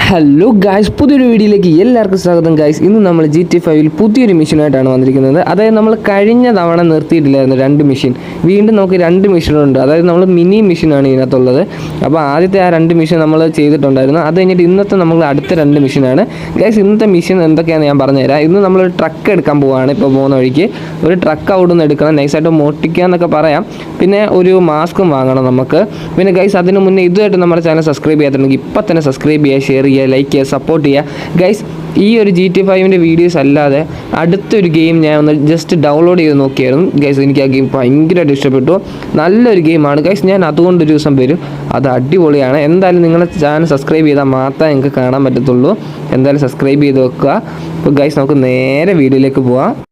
Hello guys, പുതിയൊരു വീഡിയോയിലേക്ക് എല്ലാവർക്കും സ്വാഗതം ഗായ്സ്. ഇന്ന് നമ്മൾ GTA 5 പുതിയൊരു മിഷനായിട്ടാണ് വന്നിരിക്കുന്നത്. അതായത് നമ്മൾ കഴിഞ്ഞ തവണ നിർത്തിയിട്ടില്ലായിരുന്നു 2 മിഷൻ. വീണ്ടും നമുക്ക് 2 മിഷനുണ്ട്. അതായത് നമ്മൾ മിനി മിഷനാണ് ഇതിനകത്തുള്ളത്. അപ്പോൾ ആദ്യത്തെ ആ 2 മിഷൻ നമ്മൾ ചെയ്തിട്ടുണ്ടായിരുന്നു. അത് കഴിഞ്ഞിട്ട് ഇന്നത്തെ നമ്മൾ അടുത്ത 2 മിഷനാണ് ഗായ്സ്. ഇന്നത്തെ മിഷൻ എന്തൊക്കെയാണെന്ന് ഞാൻ പറഞ്ഞുതരാം. ഇന്ന് നമ്മളൊരു ട്രക്ക് എടുക്കാൻ പോവുകയാണ്. ഇപ്പോൾ പോകുന്ന വഴിക്ക് ഒരു ട്രക്ക് അവിടെ നിന്ന് എടുക്കണം, നൈസായിട്ട് മോട്ടിക്കുക എന്നൊക്കെ പറയാം. പിന്നെ ഒരു മാസ്കും വാങ്ങണം നമുക്ക്. പിന്നെ ഗൈസ്, അതിന് മുന്നേ ഇതുമായിട്ട് നമ്മുടെ ചാനൽ സബ്സ്ക്രൈബ് ചെയ്യാത്തുണ്ടെങ്കിൽ ഇപ്പം തന്നെ സബ്സ്ക്രൈബ് ചെയ്യുക, ഷെയർ ചെയ്യുക, ലൈക്ക് ചെയ്യുക, സപ്പോർട്ട് ചെയ്യുക ഗൈസ്. ഈ ഒരു GTA 5 വീഡിയോസ് അല്ലാതെ അടുത്തൊരു ഗെയിം ഞാൻ ഒന്ന് ജസ്റ്റ് ഡൗൺലോഡ് ചെയ്ത് നോക്കിയായിരുന്നു ഗൈസ്. എനിക്ക് ആ ഗെയിം ഭയങ്കരമായിട്ട് ഇഷ്ടപ്പെട്ടു. നല്ലൊരു ഗെയിമാണ് ഗൈസ്. ഞാൻ അതുകൊണ്ടൊരു ദിവസം വരും. അത് അടിപൊളിയാണ്. എന്തായാലും നിങ്ങളുടെ ചാനൽ സബ്സ്ക്രൈബ് ചെയ്താൽ മാത്രമേ നിങ്ങൾക്ക് കാണാൻ പറ്റത്തുള്ളൂ. എന്തായാലും സബ്സ്ക്രൈബ് ചെയ്ത് വെക്കുക. അപ്പോൾ ഗൈസ്, നമുക്ക് നേരെ വീഡിയോയിലേക്ക് പോവാം.